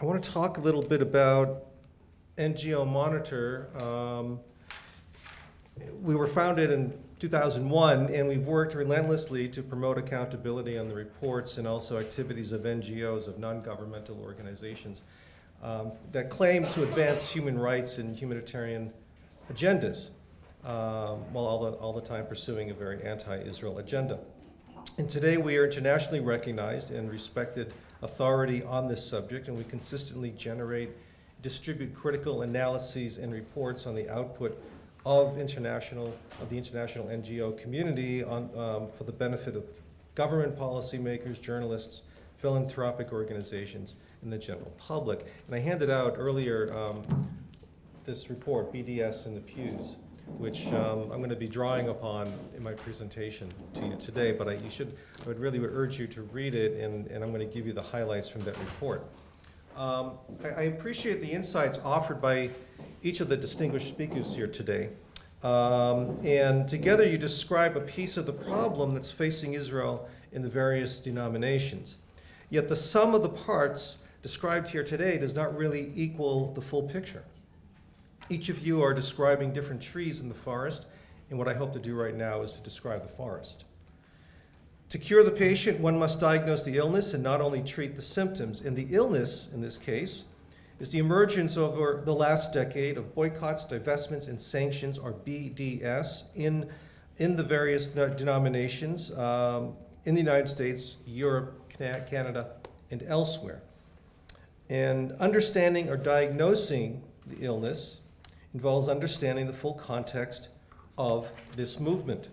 I want to talk a little bit about NGO Monitor. We were founded in 2001, and we've worked relentlessly to promote accountability on the reports and also activities of NGOs, of non-governmental organizations, that claim to advance human rights and humanitarian agendas, while all the time pursuing a very anti-Israel agenda. And today we are internationally recognized and respected authority on this subject, and we consistently distribute critical analyses and reports on the output of the international NGO community for the benefit of government policymakers, journalists, philanthropic organizations, and the general public. And I handed out earlier this report, BDS in the Pews, which I'm going to be drawing upon in my presentation to you today, but I would really urge you to read it, and I'm going to give you the highlights from that report. I appreciate the insights offered by each of the distinguished speakers here today. And together you describe a piece of the problem that's facing Israel in the various denominations. Yet the sum of the parts described here today does not really equal the full picture. Each of you are describing different trees in the forest, and what I hope to do right now is to describe the forest. To cure the patient, one must diagnose the illness and not only treat the symptoms. And the illness, in this case, is the emergence over the last decade of boycotts, divestments, and sanctions, or BDS, in the various denominations in the United States, Europe, Canada, and elsewhere. And understanding or diagnosing the illness involves understanding the full context of this movement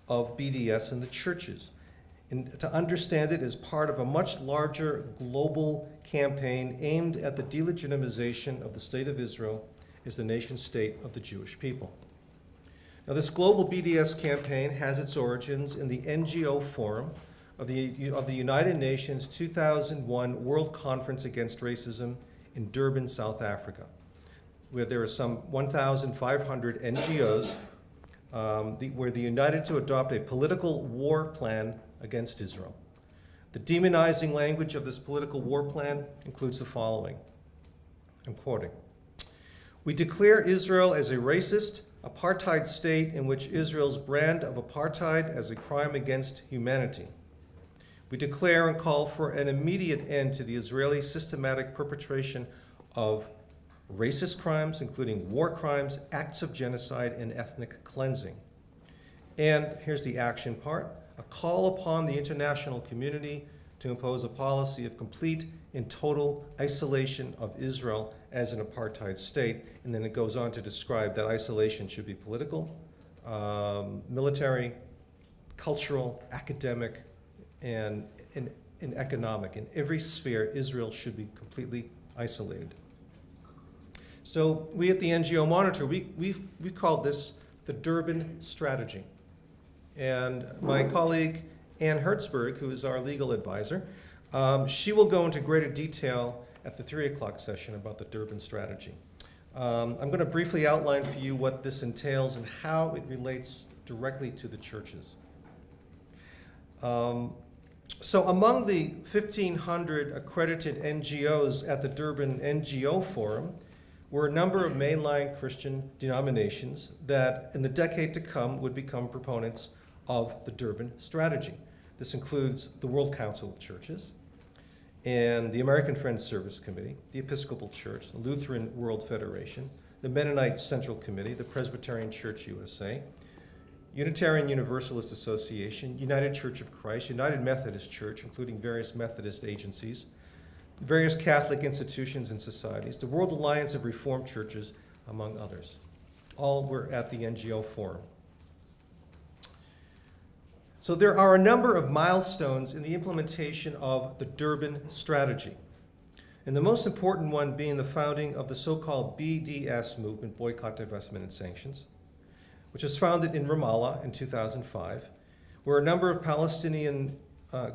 of BDS in the churches. And to understand it as part of a much larger global campaign aimed at the delegitimization of the state of Israel as the nation state of the Jewish people. Now, this global BDS campaign has its origins in the NGO Forum of the United Nations 2001 World Conference Against Racism in Durban, South Africa, where there are some 1,500 NGOs where they united to adopt a political war plan against Israel. The demonizing language of this political war plan includes the following. I'm quoting. "We declare Israel as a racist, apartheid state in which Israel's brand of apartheid as a crime against humanity. We declare and call for an immediate end to the Israeli systematic perpetration of racist crimes, including war crimes, acts of genocide, and ethnic cleansing." And here's the action part. "A call upon the international community to impose a policy of complete and total isolation of Israel as an apartheid state." And then it goes on to describe that isolation should be political, military, cultural, academic, and economic. In every sphere, Israel should be completely isolated. So we at the NGO Monitor, we called this the Durban Strategy. And my colleague, Ann Hertzberg, who is our legal advisor, she will go into greater detail at the 3 o'clock session about the Durban Strategy. I'm going to briefly outline for you what this entails and how it relates directly to the churches. So among the 1,500 accredited NGOs at the Durban NGO Forum were a number of mainline Christian denominations that in the decade to come would become proponents of the Durban Strategy. This includes the World Council of Churches and the American Friends Service Committee, the Episcopal Church, the Lutheran World Federation, the Mennonite Central Committee, the Presbyterian Church USA, Unitarian Universalist Association, United Church of Christ, United Methodist Church, including various Methodist agencies, various Catholic institutions and societies, the World Alliance of Reformed Churches, among others. All were at the NGO Forum. So there are a number of milestones in the implementation of the Durban Strategy, and the most important one being the founding of the so-called BDS movement, Boycott, Divestment, and Sanctions, which was founded in Ramallah in 2005, where a number of Palestinian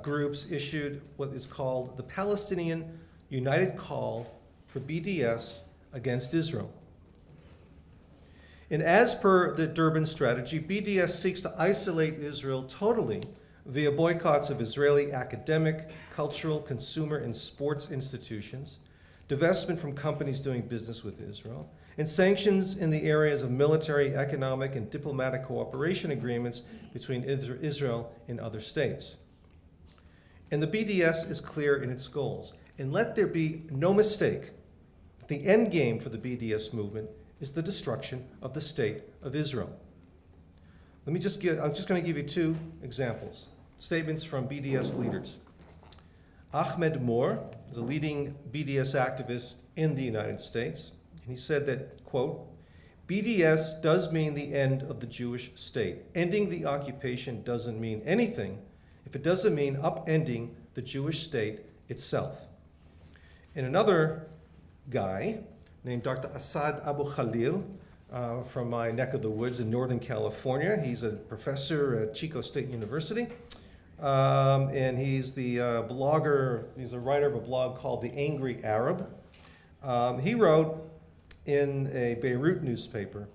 groups issued what is called the Palestinian United Call for BDS against Israel. And as per the Durban Strategy, BDS seeks to isolate Israel totally via boycotts of Israeli academic, cultural, consumer, and sports institutions, divestment from companies doing business with Israel, and sanctions in the areas of military, economic, and diplomatic cooperation agreements between Israel and other states. And the BDS is clear in its goals. And let there be no mistake, the end game for the BDS movement is the destruction of the state of Israel. I'm just going to give you two examples, statements from BDS leaders. Ahmed Moore is a leading BDS activist in the United States, and he said that, quote, BDS does mean the end of the Jewish state. Ending the occupation doesn't mean anything if it doesn't mean upending the Jewish state itself. And another guy named Dr. Asad Abu Khalil from my neck of the woods in Northern California. He's a professor at Chico State University. And he's the blogger, he's a writer of a blog called The Angry Arab. He wrote in a Beirut newspaper,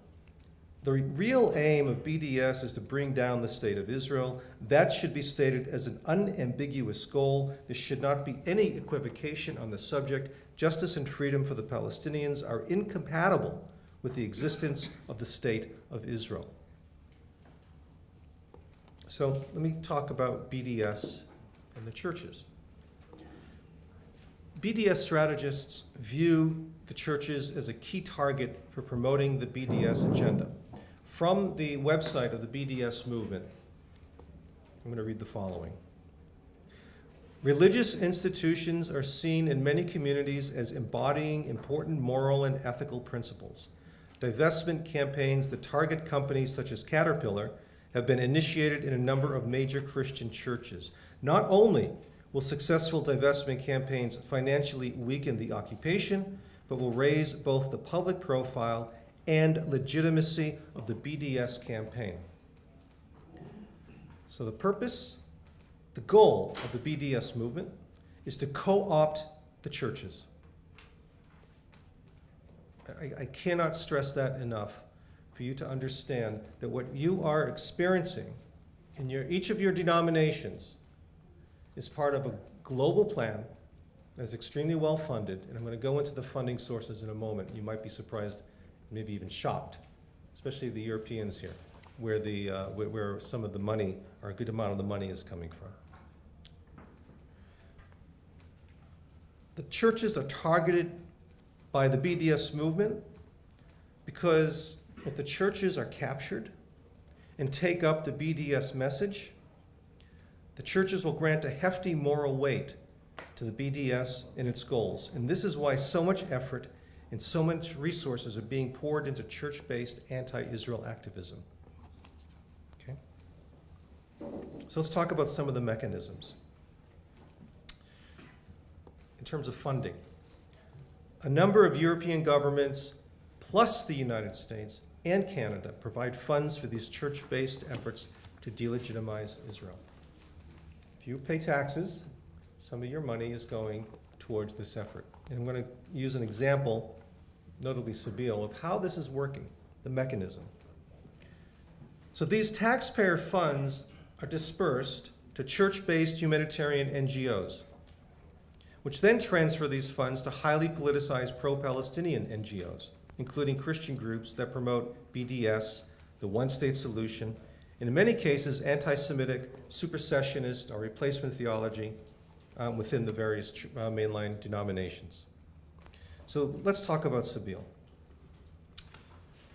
the real aim of BDS is to bring down the state of Israel. That should be stated as an unambiguous goal. There should not be any equivocation on the subject. Justice and freedom for the Palestinians are incompatible with the existence of the state of Israel. So let me talk about BDS and the churches. BDS strategists view the churches as a key target for promoting the BDS agenda. From the website of the BDS movement, I'm going to read the following. Religious institutions are seen in many communities as embodying important moral and ethical principles. Divestment campaigns that target companies such as Caterpillar have been initiated in a number of major Christian churches. Not only will successful divestment campaigns financially weaken the occupation, but will raise both the public profile and legitimacy of the BDS campaign. So the purpose, the goal of the BDS movement is to co-opt the churches. I cannot stress that enough for you to understand that what you are experiencing in each of your denominations is part of a global plan that's extremely well funded, and I'm going to go into the funding sources in a moment. You might be surprised, maybe even shocked, especially the Europeans here, where some of the money, or a good amount of the money, is coming from. The churches are targeted by the BDS movement because if the churches are captured and take up the BDS message, the churches will grant a hefty moral weight to the BDS and its goals. And this is why so much effort and so much resources are being poured into church-based anti-Israel activism. Okay? So let's talk about some of the mechanisms. In terms of funding, a number of European governments, plus the United States and Canada, provide funds for these church-based efforts to delegitimize Israel. If you pay taxes, some of your money is going towards this effort. And I'm going to use an example, notably Sabeel, of how this is working, the mechanism. So these taxpayer funds are dispersed to church-based humanitarian NGOs, which then transfer these funds to highly politicized pro-Palestinian NGOs, including Christian groups that promote BDS, the one-state solution, and in many cases, anti-Semitic, supersessionist, or replacement theology within the various mainline denominations. So let's talk about Sabeel.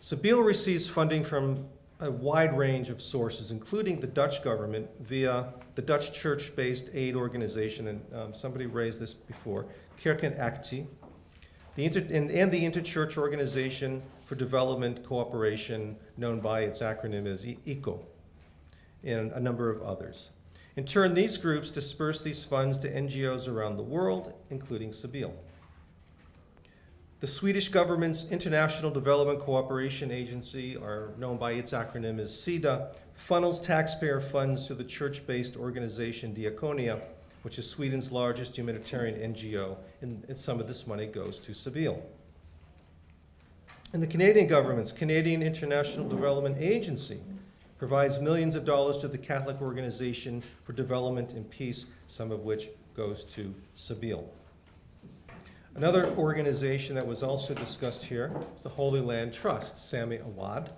Sabeel receives funding from a wide range of sources, including the Dutch government via the Dutch church-based aid organization, and somebody raised this before, Kerk en Actie, and the Interchurch Organization for Development Cooperation, known by its acronym as ECO, and a number of others. In turn, these groups disperse these funds to NGOs around the world, including Sabeel. The Swedish government's International Development Cooperation Agency, or known by its acronym as SIDA, funnels taxpayer funds to the church-based organization Diakonia, which is Sweden's largest humanitarian NGO, and some of this money goes to Sabeel. And the Canadian government's Canadian International Development Agency provides millions of dollars to the Catholic Organization for Development and Peace, some of which goes to Sabeel. Another organization that was also discussed here is the Holy Land Trust, Sami Awad,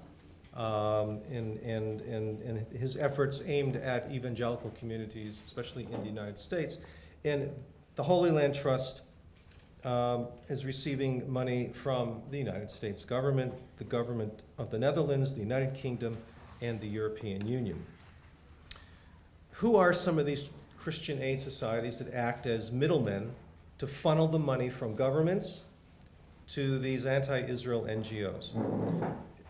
and his efforts aimed at evangelical communities, especially in the United States. And the Holy Land Trust is receiving money from the United States government, the government of the Netherlands, the United Kingdom, and the European Union. Who are some of these Christian aid societies that act as middlemen to funnel the money from governments to these anti-Israel NGOs?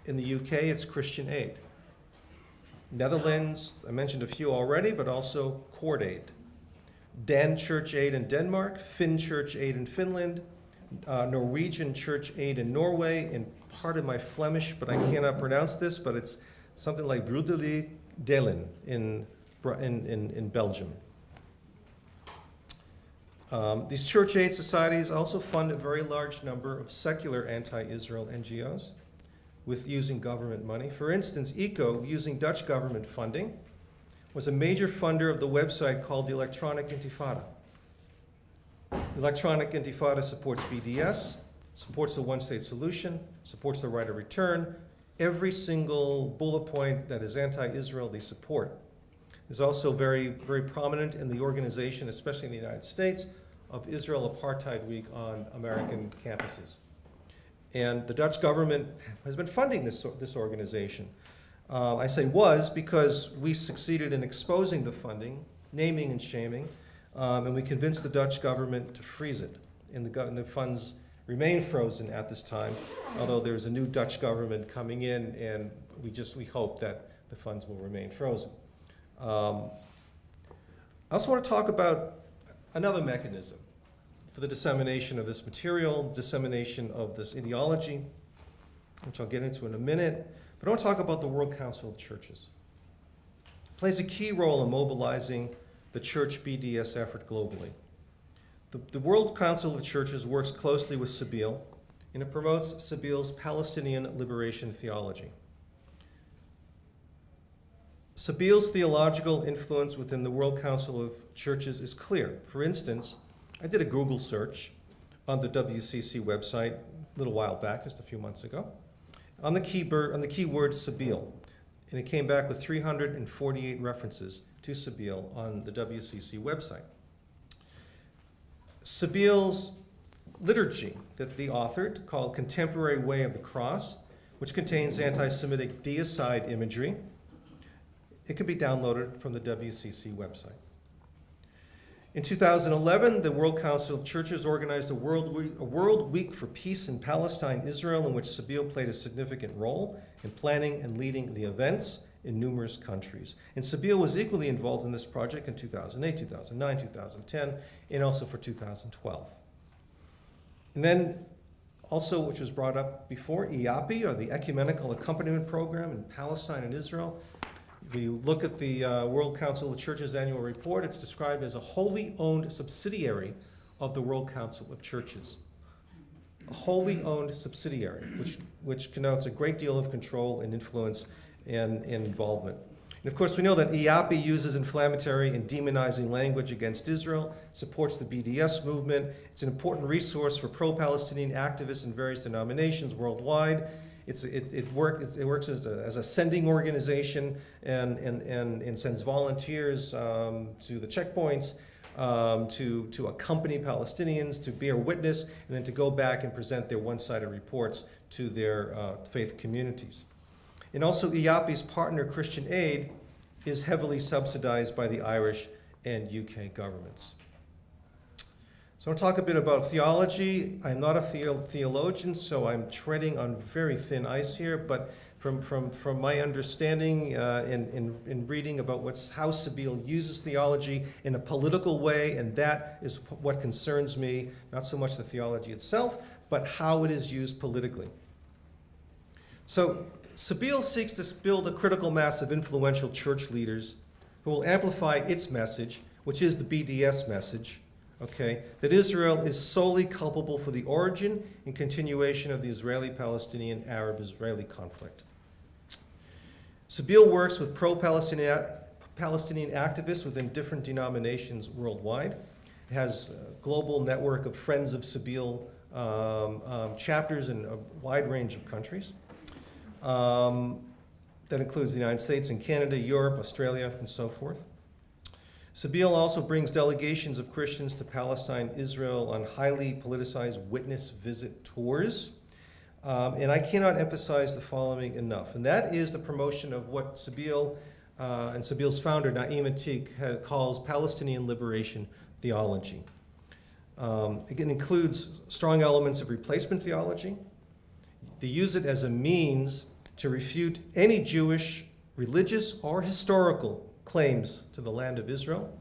In the UK, it's Christian Aid. Netherlands, I mentioned a few already, but also Court Aid. Dan Church Aid in Denmark, Finn Church Aid in Finland, Norwegian Church Aid in Norway, and pardon my Flemish, but I cannot pronounce this, but it's something like Broederlijk Delen in Belgium. These church aid societies also fund a very large number of secular anti-Israel NGOs with using government money. For instance, ECO, using Dutch government funding, was a major funder of the website called the Electronic Intifada. The Electronic Intifada supports BDS, supports the one-state solution, supports the right of return. Every single bullet point that is anti-Israel, they support. Is also very, very prominent in the organization, especially in the United States, of Israel Apartheid Week on American campuses. And the Dutch government has been funding this organization. I say was because we succeeded in exposing the funding, naming and shaming, and we convinced the Dutch government to freeze it. And the funds remain frozen at this time, although there's a new Dutch government coming in, and we hope that the funds will remain frozen. I also want to talk about another mechanism for the dissemination of this material, dissemination of this ideology, which I'll get into in a minute. But I want to talk about the World Council of Churches. It plays a key role in mobilizing the church BDS effort globally. The World Council of Churches works closely with Sabeel, and it promotes Sabeel's Palestinian liberation theology. Sabeel's theological influence within the World Council of Churches is clear. For instance, I did a Google search on the WCC website a little while back, just a few months ago, on the keyword Sabeel, and it came back with 348 references to Sabeel on the WCC website. Sabeel's liturgy that they authored, called Contemporary Way of the Cross, which contains anti-Semitic deicide imagery, it can be downloaded from the WCC website. In 2011, the World Council of Churches organized a World Week for Peace in Palestine, Israel, in which Sabeel played a significant role in planning and leading the events in numerous countries. And Sabeel was equally involved in this project in 2008, 2009, 2010, and also for 2012. And then also, which was brought up before, EAPI, or the Ecumenical Accompaniment Program in Palestine and Israel. If you look at the World Council of Churches annual report, it's described as a wholly owned subsidiary of the World Council of Churches. A wholly owned subsidiary, which connotes a great deal of control and influence and involvement. And of course, we know that EAPI uses inflammatory and demonizing language against Israel, supports the BDS movement. It's an important resource for pro-Palestinian activists in various denominations worldwide. It works as a sending organization and sends volunteers to the checkpoints to accompany Palestinians, to bear witness, and then to go back and present their one-sided reports to their faith communities. And also EAPI's partner, Christian Aid, is heavily subsidized by the Irish and UK governments. So I want to talk a bit about theology. I'm not a theologian, so I'm treading on very thin ice here, but from my understanding in reading about how Sabeel uses theology in a political way, and that is what concerns me, not so much the theology itself, but how it is used politically. So Sabeel seeks to build a critical mass of influential church leaders who will amplify its message, which is the BDS message, okay, that Israel is solely culpable for the origin and continuation of the Israeli-Palestinian Arab-Israeli conflict. Sabeel works with pro-Palestinian activists within different denominations worldwide, has a global network of Friends of Sabeel chapters in a wide range of countries. That includes the United States and Canada, Europe, Australia, and so forth. Sabeel also brings delegations of Christians to Palestine, Israel on highly politicized witness visit tours. And I cannot emphasize the following enough, and that is the promotion of what Sabeel and Sabeel's founder, Naim Atik, calls Palestinian liberation theology. It includes strong elements of replacement theology. They use it as a means to refute any Jewish, religious, or historical claims to the land of Israel.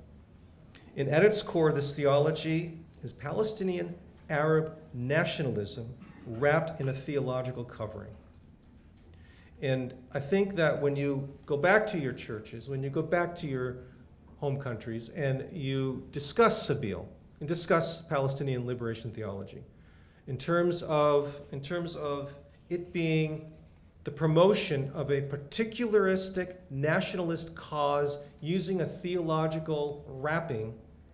And at its core, this theology is Palestinian Arab nationalism wrapped in a theological covering. And I think that when you go back to your churches, when you go back to your home countries, and you discuss Sabeel and discuss Palestinian liberation theology, in terms of it being the promotion of a particularistic nationalist cause using a theological wrapping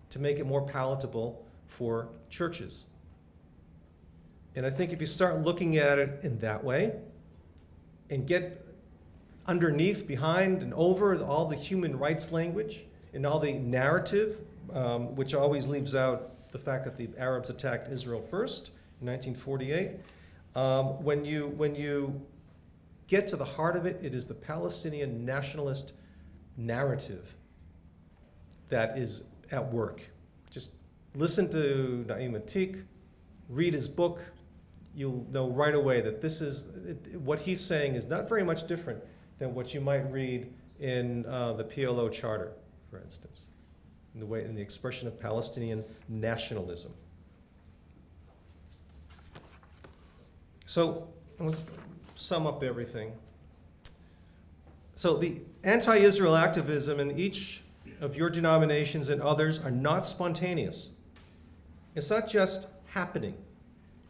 to make it more palatable for churches. And I think if you start looking at it in that way and get underneath, behind, and over all the human rights language and all the narrative, which always leaves out the fact that the Arabs attacked Israel first in 1948, when you get to the heart of it, it is the Palestinian nationalist narrative that is at work. Just listen to Naim Atik, read his book. You'll know right away that what he's saying is not very much different than what you might read in the PLO Charter, for instance, in the expression of Palestinian nationalism. So, I'm going to sum up everything. So the anti-Israel activism in each of your denominations and others are not spontaneous. It's not just happening,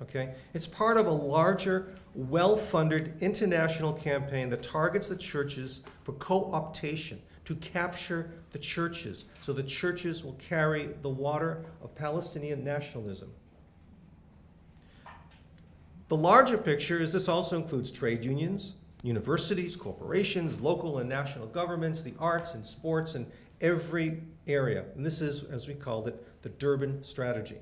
okay? It's part of a larger, well-funded international campaign that targets the churches for co-optation, to capture the churches, so the churches will carry the water of Palestinian nationalism. The larger picture is this also includes trade unions, universities, corporations, local and national governments, the arts and sports, and every area. And this is, as we called it, the Durban Strategy.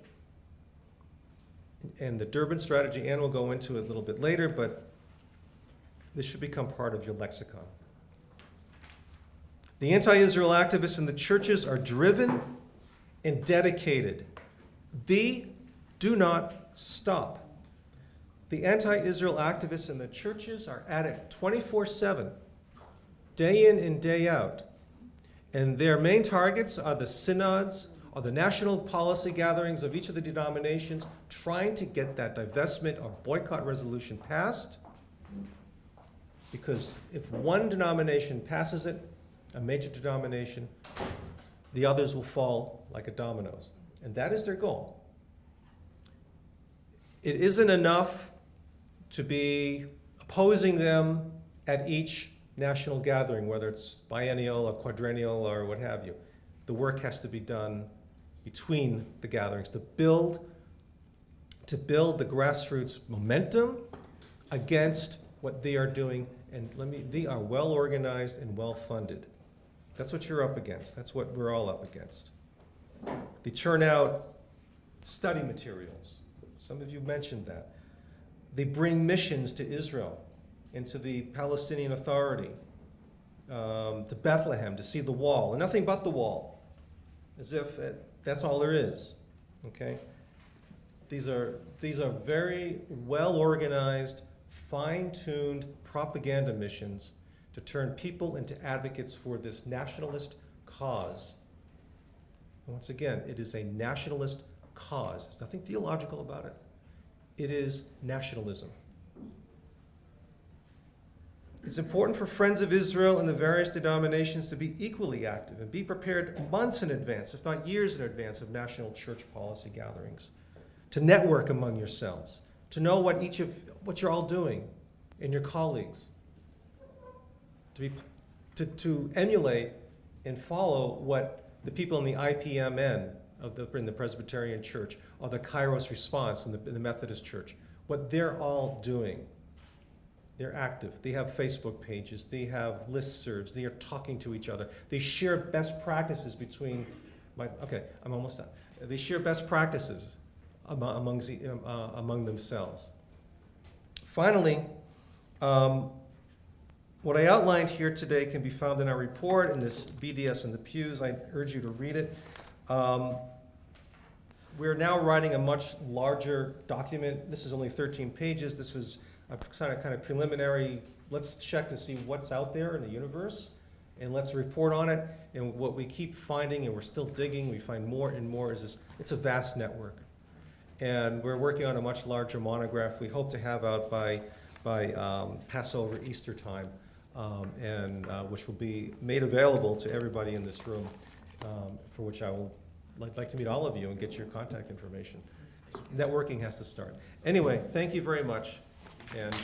And the Durban Strategy, Ann will go into it a little bit later, but this should become part of your lexicon. The anti-Israel activists in the churches are driven and dedicated. They do not stop. The anti-Israel activists in the churches are at it 24/7, day in and day out. And their main targets are the synods, or the national policy gatherings of each of the denominations, trying to get that divestment or boycott resolution passed. Because if one denomination passes it, a major denomination, the others will fall like a dominoes. And that is their goal. It isn't enough to be opposing them at each national gathering, whether it's biennial or quadrennial or what have you. The work has to be done between the gatherings to build the grassroots momentum against what they are doing. And they are well organized and well funded. That's what you're up against. That's what we're all up against. They churn out study materials. Some of you mentioned that. They bring missions to Israel and to the Palestinian Authority, to Bethlehem, to see the wall, and nothing but the wall, as if that's all there is, okay? These are very well-organized, fine-tuned propaganda missions to turn people into advocates for this nationalist cause. And once again, it is a nationalist cause. There's nothing theological about it. It is nationalism. It's important for Friends of Israel and the various denominations to be equally active and be prepared months in advance, if not years in advance, of national church policy gatherings, to network among yourselves, to know what you're all doing and your colleagues, to emulate and follow what the people in the IPMN in the Presbyterian Church, or the Kairos Response in the Methodist Church. What they're all doing, they're active. They have Facebook pages. They have listservs. They are talking to each other. They share best practices between I'm almost done. They share best practices among themselves. Finally, what I outlined here today can be found in our report in this BDS in the Pews. I urge you to read it. We're now writing a much larger document. This is only 13 pages. This is a kind of preliminary, let's check to see what's out there in the universe, and let's report on it. And what we keep finding, and we're still digging, we find more and more, is this: it's a vast network. And we're working on a much larger monograph we hope to have out by Passover, Easter time, which will be made available to everybody in this room, for which I will like to meet all of you and get your contact information. Networking has to start. Anyway, thank you very much. And